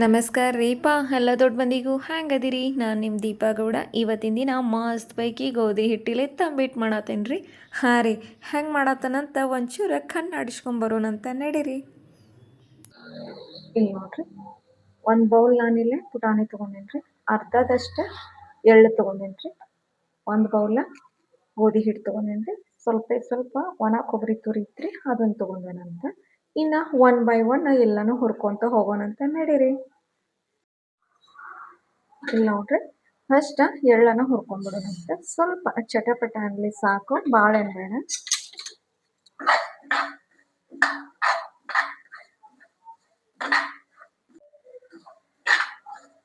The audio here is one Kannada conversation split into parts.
ನಮಸ್ಕಾರ ರೀಪಾ ಎಲ್ಲ ದೊಡ್ಡ ಮಂದಿಗೂ ಹ್ಯಾಂಗದಿರಿ. ನಾನು ನಿಮ್ಮ ದೀಪಾ ಗೌಡ. ಇವತ್ತಿನ ದಿನ ಮಸ್ತ್ ಪೈಕಿ ಗೋಧಿ ಹಿಟ್ಟಿಲೆ ತಂಬಿಟ್ಟು ಮಾಡತ್ತೇನೆ ರೀ. ಹಾಂ ರೀ, ಹೆಂಗೆ ಮಾಡತ್ತನಂತ ಒಂಚೂರು ಕಣ್ಣಾಡಿಸ್ಕೊಂಬರೋಣಂತ ನಡೀರಿ. ಇಲ್ಲಿ ನೋಡ್ರಿ, ಒಂದು ಬೌಲ್ ನಾನಿಲ್ಲೇ ಪುಟಾಣಿ ತೊಗೊಂಡೇನ್ರಿ, ಅರ್ಧದಷ್ಟು ಎಳ್ಳು ತೊಗೊಂಡೇನ್ರಿ, ಒಂದು ಬೌಲ ಗೋಧಿ ಹಿಟ್ಟು ತೊಗೊಂಡೇನ್ರಿ, ಸ್ವಲ್ಪ ಒಣ ಕೊಬ್ಬರಿ ತುರಿ ಇತ್ರಿ ಅದನ್ನು ತೊಗೊಂಡೇನಂತ. ಇನ್ನು ಒನ್ ಬೈ ಒನ್ ಎಲ್ಲನೂ ಹುರ್ಕೊಂತ ಹೋಗೋಣಂತ ನಡೀರಿ. ಇಲ್ಲಿ ನೋಡ್ರಿ, ಫಸ್ಟ್ ಎಳ್ಳನ್ನು ಹುರ್ಕೊಂಡ್ಬಿಡೋಣಂತ. ಸ್ವಲ್ಪ ಚಟಪಟ ಅನ್ಲಿ ಸಾಕು, ಭಾಳ ಬೇಡ.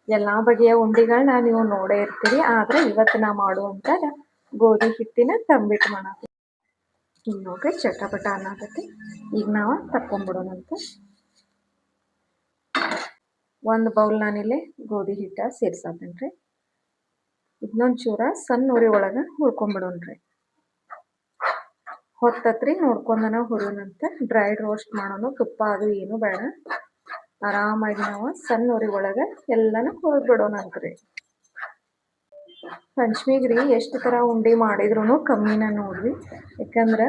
ಎಲ್ಲಾ ಬಗೆಯ ಉಂಡಿಗಳನ್ನ ನೀವು ನೋಡೇ ಇರ್ತೀರಿ, ಆದ್ರೆ ಇವತ್ತು ನಾ ಮಾಡುವಂತ ಗೋಧಿ ಹಿಟ್ಟಿನ ತಂಬಿಟ್ಟು ಮಾಡತ್ತೀವಿ. ಇಲ್ಲಿ ನೋಡ್ರಿ, ಚಟಪಟ ಅನ್ನಕತ್ತಿ. ಈಗ ನಾವು ತಕ್ಕೊಂಡ್ಬಿಡೋಣಂತ. ಒಂದು ಬೌಲ್ ನಾನಿಲ್ಲಿ ಗೋಧಿ ಹಿಟ್ಟ ಸೇರ್ಸಾತೇನ್ರಿ. ಇದನ್ನೊಂಚೂರ ಸಣ್ಣ ಉರಿ ಒಳಗೆ ಹುರ್ಕೊಂಡ್ಬಿಡೋಣ್ರಿ. ಹೊತ್ತತ್ರಿ ನೋಡ್ಕೊಂಡನ ಹುರಿಯೋಣಂತ. ಡ್ರೈ ರೋಸ್ಟ್ ಮಾಡೋಣ, ತುಪ್ಪ ಅದು ಏನು ಬೇಡ. ಆರಾಮಾಗಿ ನಾವು ಸಣ್ಣ ಉರಿ ಒಳಗೆ ಎಲ್ಲನೂ ಹುರಿದ್ಬಿಡೋಣಂತ್ರಿ. ಪಂಚಮಿಗ್ರಿ ಎಷ್ಟು ಥರ ಉಂಡೆ ಮಾಡಿದ್ರು ಕಮ್ಮಿನ ನೋಡ್ರಿ. ಯಾಕಂದ್ರೆ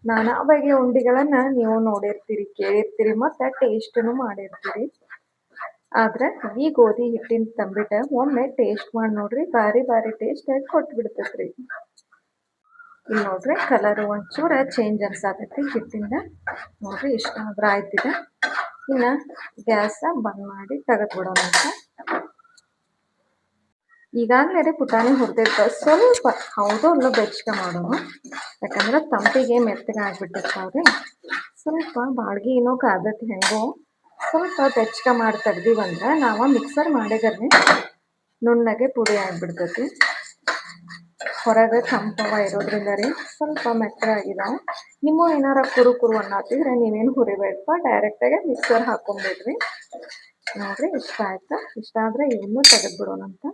ನಾನಾ ಬಗೆಯ ಉಂಡಿಗಳನ್ನ ನೀವು ನೋಡಿರ್ತೀರಿ, ಕೇಳಿರ್ತೀರಿ, ಮತ್ತು ಟೇಸ್ಟನ್ನು ಮಾಡಿರ್ತೀರಿ. ಆದ್ರೆ ಈ ಗೋಧಿ ಹಿಟ್ಟಿನ ತಂಬಿಟ್ಟ ಒಮ್ಮೆ ಟೇಸ್ಟ್ ಮಾಡಿ ನೋಡ್ರಿ, ಭಾರಿ ಟೇಸ್ಟ್ ಕೊಟ್ಟು ಬಿಡ್ತೈತ್ರಿ. ಇಲ್ಲಿ ನೋಡ್ರಿ, ಕಲರ್ ಒಂಚೂರ ಚೇಂಜ್ ಅನ್ಸಾತೈತಿ ಹಿಟ್ಟಿಂದ. ನೋಡ್ರಿ, ಇಷ್ಟ ಆದ್ರೆ ಆಯ್ತಿದೆ. ಇನ್ನು ಗ್ಯಾಸ ಬಂದ್ ಮಾಡಿ ತೆಗೆದ್ಬಿಡೋಣ ಅಂತ. ಈಗಾಗಲೇ ಪುಟಾಣಿ ಹುರಿದಿರ್ತಾವೆ, ಸ್ವಲ್ಪ ಹೌದೋ ಅಲ್ಲೋ ಬೆಚ್ಚಗೆ ಮಾಡೋಣ. ಯಾಕಂದ್ರೆ ತಂಪಿಗೆ ಮೆತ್ತಗೆ ಆಗ್ಬಿಟ್ಟಿರ್ತಾವ್ರಿ. ಸ್ವಲ್ಪ ಬಾಳ್ಗಿ ಏನೋ ಕಾದತಿ ಹೆಂಗೋ ಸ್ವಲ್ಪ ಬೆಚ್ಚಗೆ ಮಾಡಿ ತೆಗ್ದೀವಂದ್ರೆ ನಾವು ಮಿಕ್ಸರ್ ಮಾಡಿದ್ರೆ ನುಣ್ಣಗೆ ಪುಡಿ ಆಗಿಬಿಡ್ತೈತಿ. ಹೊರಗೆ ತಂಪವ ಇರೋದ್ರಿಂದ ರೀ ಸ್ವಲ್ಪ ಮೆತ್ತಗಾಗಿದಾವೆ. ನಿಮ್ಮ ಏನಾರ ಕುರು ಅನ್ನತ್ತಿದ್ರೆ ನೀವೇನು ಹುರಿಬೇಡಪ್ಪ, ಡೈರೆಕ್ಟಾಗಿ ಮಿಕ್ಸರ್ ಹಾಕೊಂಡ್ಬಿಡ್ರಿ. ನೋಡ್ರಿ, ಇಷ್ಟ ಆಯ್ತಾ? ಇಷ್ಟ ಆದರೆ ಇವನ್ನೂ ತೆಗೆದ್ಬಿಡೋಣಂತ.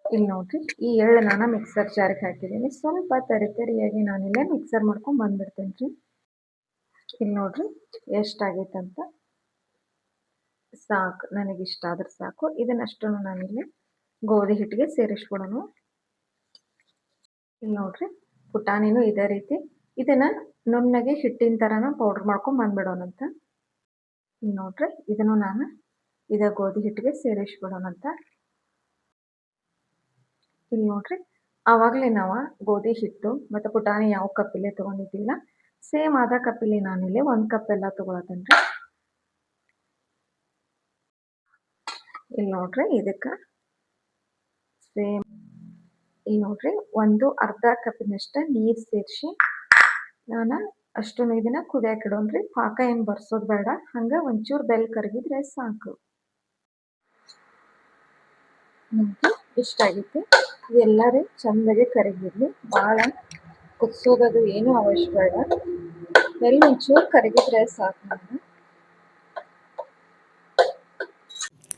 ಇಲ್ಲಿ ನೋಡ್ರಿ, ಈ ಎಳ್ಳು ನಾನು ಮಿಕ್ಸರ್ ಜಾರಿಗೆ ಹಾಕಿದ್ದೀನಿ. ಸ್ವಲ್ಪ ತರಿಯಾಗಿ ನಾನಿಲ್ಲೇ ಮಿಕ್ಸರ್ ಮಾಡ್ಕೊಂಡು ಬಂದ್ಬಿಡ್ತೇನೆ ರೀ. ಇಲ್ಲಿ ನೋಡ್ರಿ ಎಷ್ಟಾಗೈತಂತ. ಸಾಕು, ನನಗಿಷ್ಟ ಆದ್ರೆ ಸಾಕು. ಇದನ್ನಷ್ಟು ನಾನಿಲ್ಲಿ ಗೋಧಿ ಹಿಟ್ಟಿಗೆ ಸೇರಿಸ್ಬಿಡೋಣ. ಇಲ್ಲಿ ನೋಡ್ರಿ, ಪುಟಾಣಿನೂ ಇದೇ ರೀತಿ ಇದನ್ನ ನುಣ್ಣಗೆ ಹಿಟ್ಟಿನ ಥರನ ಪೌಡ್ರ್ ಮಾಡ್ಕೊಂಡು ಬಂದ್ಬಿಡೋಣಂತ. ಇಲ್ಲಿ ನೋಡ್ರಿ, ಇದನ್ನು ನಾನು ಇದೇ ಗೋಧಿ ಹಿಟ್ಟಿಗೆ ಸೇರಿಸ್ಬಿಡೋಣಂತ. ಇಲ್ಲಿ ನೋಡ್ರಿ, ಆವಾಗಲೇ ನಾವು ಗೋಧಿ ಹಿಟ್ಟು ಮತ್ತು ಪುಟಾಣಿ ಯಾವ ಕಪ್ಪಿಲೆ ತೊಗೊಂಡಿದ್ದಿಲ್ಲ, ಸೇಮ್ ಆದ ಕಪ್ಪಿಲೆ ನಾನಿಲ್ಲಿ 1 ಕಪ್ ಎಲ್ಲ ತೊಗೊಳತ್ತೇನೆ ರೀ. ಇಲ್ಲಿ ನೋಡ್ರಿ, ಇದಕ್ಕೆ ಸೇಮ್ ಇಲ್ಲಿ ನೋಡ್ರಿ, ಅರ್ಧ ಕಪ್ಪಿನಷ್ಟು ನೀರು ಸೇರಿಸಿ ನಾನು ಅಷ್ಟನ್ನು ಇದನ್ನ ಕುದಿಯಕ್ಕೆ ಇಡೋಣ್ರಿ. ಪಾಕ ಏನು ಬರ್ಸೋದು ಬೇಡ, ಹಂಗೆ ಒಂಚೂರು ಬೆಲ್ಲ ಕರಗಿದ್ರೆ ಸಾಕು. ಇಷ್ಟ ಆಗೈತಿ. ಎಲ್ಲರೂ ಚಂದಾಗೆ ಕರಗಿರ್ಲಿ, ಭಾಳ ಕುದಿಸೋದದು ಏನೂ ಅವಶ್ಯ ಬೇಡ. ಬೆಲ್ಲ ಒಂಚೂರು ಕರಗಿದ್ರೆ ಸಾಕು. ನಾನು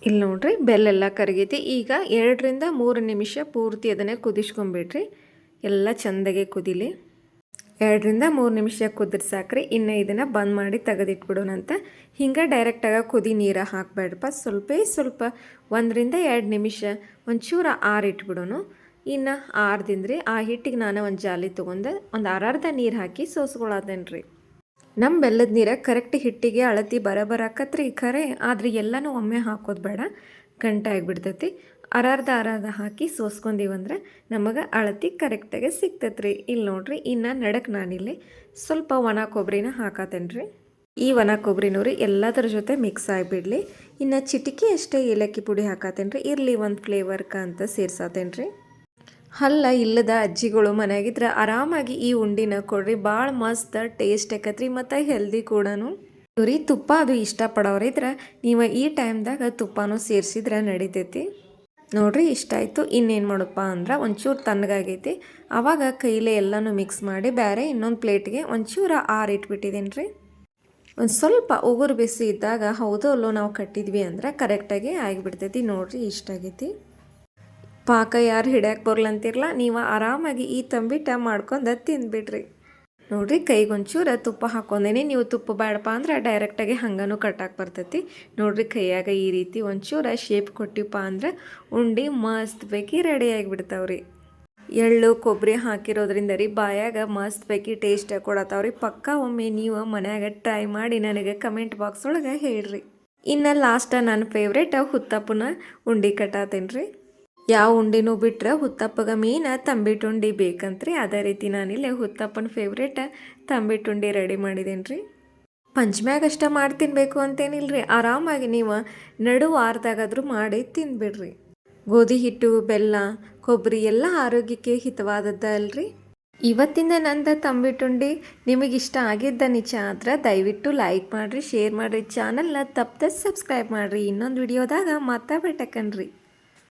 ಇಲ್ಲಿ ನೋಡ್ರಿ, ಬೆಲ್ಲೆಲ್ಲ ಕರಗೈತಿ. ಈಗ 2 ರಿಂದ 3 ನಿಮಿಷ ಪೂರ್ತಿ ಅದನ್ನೇ ಕುದಿಸ್ಕೊಂಬಿಡ್ರಿ. ಎಲ್ಲ ಚೆಂದಾಗೆ ಕುದಿಲಿ. 2 ರಿಂದ 3 ನಿಮಿಷ ಕುದಿದ್ರೆ ಸಾಕ್ರಿ. ಇನ್ನು ಇದನ್ನು ಬಂದ್ ಮಾಡಿ ತೆಗೆದಿಟ್ಬಿಡೋಣಂತ. ಹಿಂಗೆ ಡೈರೆಕ್ಟಾಗಿ ಕುದಿ ನೀರು ಹಾಕಬೇಡಪ್ಪ, ಸ್ವಲ್ಪ 1 ರಿಂದ 2 ನಿಮಿಷ ಒಂಚೂರು ಆರಿಟ್ಬಿಡೋಣ. ಇನ್ನು ಆರ್ದಿಂದ್ರಿ ಆ ಹಿಟ್ಟಿಗೆ ನಾನು ಒಂದು ಜಾಲಿ ತೊಗೊಂಡು ಒಂದು ಅರ್ಧ ನೀರು ಹಾಕಿ ಸೋಸ್ಕೊಳತ್ತೇನೆ ರೀ. ನಮ್ಮ ಬೆಲ್ಲದ ನೀರು ಕರೆಕ್ಟ್ ಹಿಟ್ಟಿಗೆ ಅಳತಿ ಬರಬರಾಕತ್ರಿ ಖರೆ, ಆದರೆ ಎಲ್ಲನೂ ಒಮ್ಮೆ ಹಾಕೋದು ಬೇಡ, ಗಂಟೆ ಆಗಿಬಿಡ್ತೈತಿ. ಅರ್ಧ ಹಾಕಿ ಸೋಸ್ಕೊಂಡೀವಂದ್ರೆ ನಮಗೆ ಅಳತಿ ಕರೆಕ್ಟಾಗಿ ಸಿಗ್ತೈತ್ರಿ. ಇಲ್ಲಿ ನೋಡ್ರಿ, ಇನ್ನು ನಡಕ್ಕೆ ನಾನಿಲ್ಲಿ ಸ್ವಲ್ಪ ಒಣ ಕೊಬ್ಬರಿನ ಹಾಕತ್ತೇನೆ ರೀ. ಈ ಒಣ ಕೊಬ್ಬರಿನೂ ರೀ ಎಲ್ಲದರ ಜೊತೆ ಮಿಕ್ಸ್ ಆಗಿಬಿಡಲಿ. ಇನ್ನು ಚಿಟಿಕೆ ಅಷ್ಟೇ ಏಲಕ್ಕಿ ಪುಡಿ ಹಾಕತ್ತೇನೆ ರೀ, ಇರಲಿ ಒಂದು ಫ್ಲೇವರ್ಕ ಅಂತ ಸೇರ್ಸಾತೇನೆ ರೀ. ಹಲ್ಲ ಇಲ್ಲದ ಅಜ್ಜಿಗಳು ಮನೆಯಾಗಿದ್ರೆ ಆರಾಮಾಗಿ ಈ ಉಂಡಿನ ಕೊಡ್ರಿ, ಭಾಳ ಮಸ್ತ್ ಟೇಸ್ಟ್ ಆಕತ್ರಿ ಮತ್ತು ಹೆಲ್ದಿ ಕೂಡನು. ಇವ್ರಿ ತುಪ್ಪ ಅದು ಇಷ್ಟಪಡೋರಿದ್ರೆ ನೀವು ಈ ಟೈಮ್ದಾಗ ತುಪ್ಪನೂ ಸೇರಿಸಿದ್ರೆ ನಡಿತೈತಿ. ನೋಡ್ರಿ, ಇಷ್ಟ ಆಯಿತು. ಇನ್ನೇನು ಮಾಡಪ್ಪ ಅಂದ್ರೆ ಒಂಚೂರು ತಣ್ಣಗಾಗೈತಿ, ಆವಾಗ ಕೈಲೇ ಎಲ್ಲನೂ ಮಿಕ್ಸ್ ಮಾಡಿ ಬೇರೆ ಇನ್ನೊಂದು ಪ್ಲೇಟ್ಗೆ ಒಂಚೂರು ಆರಿಟ್ಬಿಟ್ಟಿದ್ದೀನಿ ರೀ. ಒಂದು ಸ್ವಲ್ಪ ಉಗುರು ಬಿಸಿ ಇದ್ದಾಗ ಹೌದೋ ಅಲ್ಲೋ ನಾವು ಕಟ್ಟಿದ್ವಿ ಅಂದ್ರೆ ಕರೆಕ್ಟಾಗಿ ಆಗಿಬಿಡ್ತೈತಿ. ನೋಡ್ರಿ, ಇಷ್ಟ ಆಗೈತಿ. ಪಾಕ ಯಾರು ಹಿಡ್ಯಾಕೆ ಬರ್ಲಂತಿರಲ್ಲ, ನೀವು ಆರಾಮಾಗಿ ಈ ತಂಬಿಟ್ಟ ಮಾಡ್ಕೊಂಡು ತಿಂದ್ಬಿಡ್ರಿ. ನೋಡಿರಿ ಕೈಗೊಂಚೂರು ತುಪ್ಪ ಹಾಕೊಂಡೇನಿ. ನೀವು ತುಪ್ಪ ಬೇಡಪ್ಪ ಅಂದ್ರೆ ಡೈರೆಕ್ಟಾಗಿ ಹಂಗನೂ ಕಟ್ಟಾಕ್ ಬರ್ತೈತಿ. ನೋಡಿರಿ ಕೈಯಾಗ ಈ ರೀತಿ ಒಂಚೂರು ಶೇಪ್ ಕೊಟ್ಟಿವಪ್ಪ ಅಂದ್ರೆ ಉಂಡೆ ಮಸ್ತ್ ಬೇಕಿ ರೆಡಿ ಆಗಿಬಿಡ್ತಾವ್ರಿ. ಎಳ್ಳು ಕೊಬ್ಬರಿ ಹಾಕಿರೋದ್ರಿಂದ ರೀ ಬಾಯಾಗ ಮಸ್ತ್ ಬೇಕಿ ಟೇಸ್ಟ್ ಕೊಡತ್ತಾವ್ರಿ. ಪಕ್ಕ ಒಮ್ಮೆ ನೀವು ಮನ್ಯಾಗ ಟ್ರೈ ಮಾಡಿ ನನಗೆ ಕಮೆಂಟ್ ಬಾಕ್ಸ್ ಒಳಗೆ ಹೇಳ್ರಿ. ಇನ್ನು ಲಾಸ್ಟ್ ನನ್ನ ಫೇವ್ರೇಟ್ ಹುತ್ತಪ್ಪನ ಉಂಡೆ ಕಟ್ಟಾತೇನೆ ರೀ. ಯಾವ ಉಂಡಿನೂ ಬಿಟ್ರೆ ಹುತ್ತಪ್ಪಗ ಮೀನ ತಂಬಿಟ್ಟು ಉಂಡೆ ಬೇಕಂತ್ರಿ. ಅದೇ ರೀತಿ ನಾನಿಲ್ಲಿ ಹುತ್ತಪ್ಪನ ಫೇವ್ರೇಟ್ ತಂಬಿಟ್ಟು ಉಂಡೆ ರೆಡಿ ಮಾಡಿದ್ದೇನೆ ರೀ. ಪಂಚಮ್ಯಾಗಷ್ಟ ಮಾಡಿ ತಿನ್ನಬೇಕು ಅಂತೇನಿಲ್ರಿ, ಆರಾಮಾಗಿ ನೀವು ನಡು ವಾರದಾಗಾದರೂ ಮಾಡಿ ತಿಂದ್ಬಿಡ್ರಿ. ಗೋಧಿ ಹಿಟ್ಟು, ಬೆಲ್ಲ, ಕೊಬ್ಬರಿ ಎಲ್ಲ ಆರೋಗ್ಯಕ್ಕೆ ಹಿತವಾದದ್ದ ಅಲ್ರಿ. ಇವತ್ತಿಂದ ನಂದು ತಂಬಿಟ್ಟುಂಡಿ ನಿಮಗೆ ಇಷ್ಟ ಆಗಿದ್ದ ನಿಜ ಆದ್ರೆ ದಯವಿಟ್ಟು ಲೈಕ್ ಮಾಡಿರಿ, ಶೇರ್ ಮಾಡಿರಿ, ಚಾನಲ್ನ ತಪ್ಪದೆ ಸಬ್ಸ್ಕ್ರೈಬ್ ಮಾಡಿರಿ. ಇನ್ನೊಂದು ವಿಡಿಯೋದಾಗ ಮತ್ತೆ ಭೇಟಕನ್ರಿ.